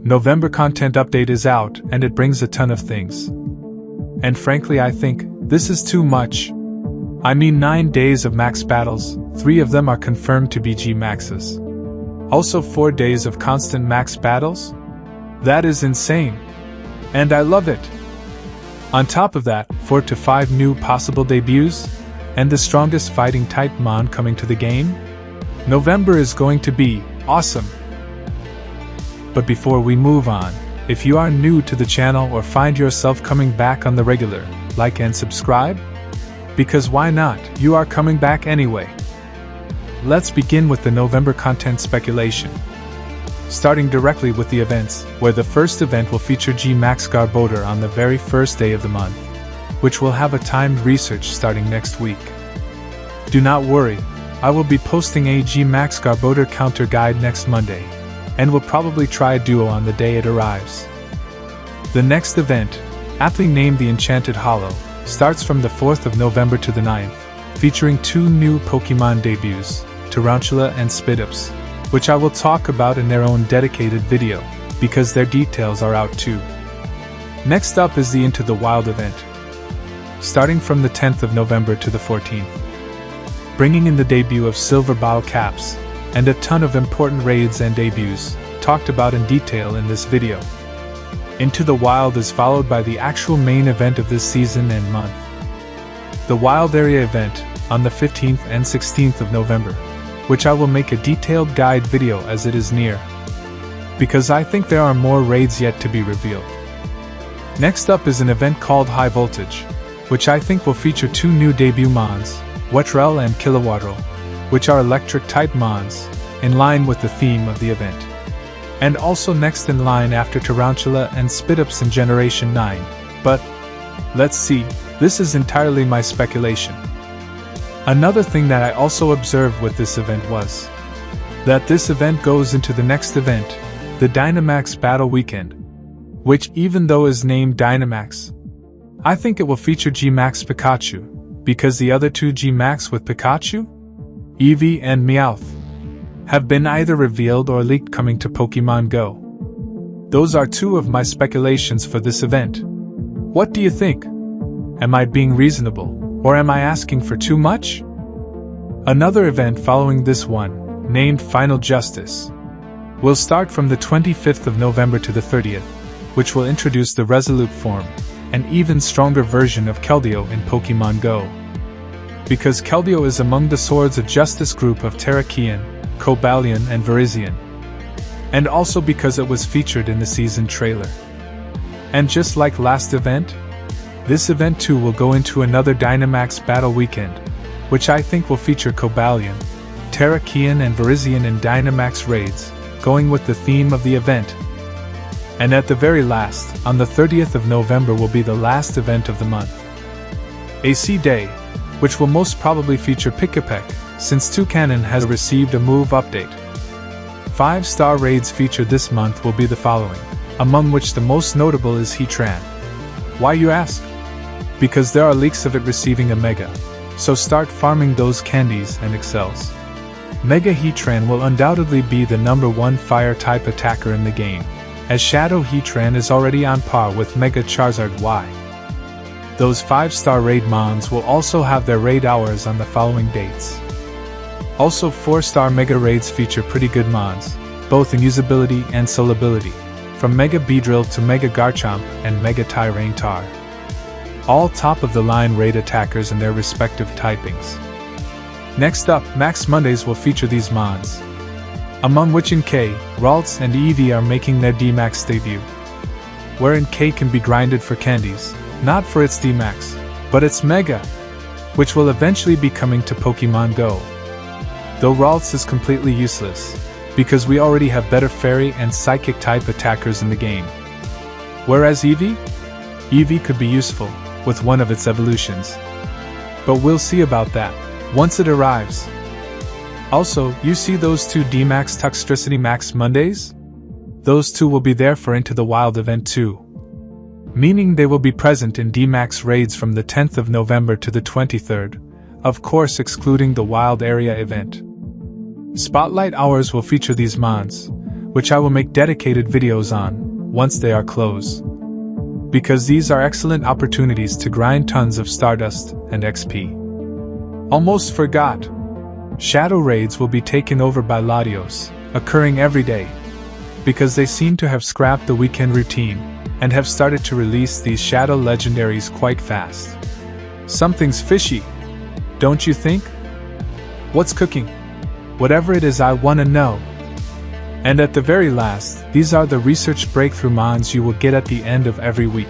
November content update is out and it brings a ton of things. And frankly, I think this is too much. I mean, 9 days of max battles, 3 of them are confirmed to be G maxes. Also 4 days of constant max battles? That is insane. And I love it. On top of that, 4 to 5 new possible debuts, and the strongest fighting type mon coming to the game? November is going to be awesome. But before we move on, if you are new to the channel or find yourself coming back on the regular, like and subscribe? Because why not, you are coming back anyway. Let's begin with the November content speculation. Starting directly with the events, where the first event will feature G Max Garbodor on the very first day of the month, which will have a timed research starting next week. Do not worry, I will be posting a G Max Garbodor counter guide next Monday, and will probably try a duo on the day it arrives. The next event, aptly named the Enchanted Hollow, starts from the 4th of November to the 9th, featuring 2 new Pokemon debuts, Tarantula and Spidops, which I will talk about in their own dedicated video, because their details are out too. Next up is the Into the Wild event, starting from the 10th of November to the 14th, bringing in the debut of Silver Bottle Caps, and a ton of important raids and debuts, talked about in detail in this video. Into the Wild is followed by the actual main event of this season and month, the Wild Area event, on the 15th and 16th of November, which I will make a detailed guide video as it is near, because I think there are more raids yet to be revealed. Next up is an event called High Voltage, which I think will feature 2 new debut mons, Wetrel and Kilowattrel, which are electric-type mons, in line with the theme of the event. And also next in line after Tarantula and Spidops in Generation 9, but let's see, this is entirely my speculation. Another thing that I also observed with this event was that this event goes into the next event, the Dynamax Battle Weekend, which even though is named Dynamax, I think it will feature G-Max Pikachu, because the other 2 G-Max with Pikachu, Eevee and Meowth, have been either revealed or leaked coming to Pokemon Go. Those are 2 of my speculations for this event. What do you think? Am I being reasonable, or am I asking for too much? Another event following this one, named Final Justice, will start from the 25th of November to the 30th, which will introduce the Resolute form, an even stronger version of Keldeo in Pokemon Go. Because Keldeo is among the Swords of Justice group of Terrakion, Cobalion and Virizion. And also because it was featured in the season trailer. And just like last event, this event too will go into another Dynamax Battle Weekend, which I think will feature Cobalion, Terrakion and Virizion in Dynamax raids, going with the theme of the event. And at the very last, on the 30th of November will be the last event of the month, AC Day, which will most probably feature Pikipek, since Toucannon has received a move update. 5-star raids featured this month will be the following, among which the most notable is Heatran. Why, you ask? Because there are leaks of it receiving a Mega, so start farming those candies and excels. Mega Heatran will undoubtedly be the #1 fire-type attacker in the game, as Shadow Heatran is already on par with Mega Charizard Y. Those 5-star raid mons will also have their raid hours on the following dates. Also 4-star Mega raids feature pretty good mons, both in usability and soulability, from Mega Beedrill to Mega Garchomp and Mega Tyranitar. All top-of-the-line raid attackers in their respective typings. Next up, Max Mondays will feature these mons, among which Inkay, Ralts and Eevee are making their D-Max debut, wherein K can be grinded for candies, not for its D-Max, but its Mega, which will eventually be coming to Pokemon Go. Though Ralts is completely useless, because we already have better Fairy and Psychic-type attackers in the game. Whereas Eevee could be useful, with one of its evolutions. But we'll see about that, once it arrives. Also, you see those 2 D-Max Toxtricity Max Mondays? Those 2 will be there for Into the Wild event too. Meaning they will be present in D-Max raids from the 10th of November to the 23rd, of course excluding the Wild Area event. Spotlight Hours will feature these mons, which I will make dedicated videos on, once they are closed. Because these are excellent opportunities to grind tons of Stardust and XP. Almost forgot. Shadow raids will be taken over by Latios, occurring every day. Because they seem to have scrapped the weekend routine, and have started to release these shadow legendaries quite fast. Something's fishy, don't you think? What's cooking? Whatever it is, I wanna know. And at the very last, these are the research breakthrough mons you will get at the end of every week.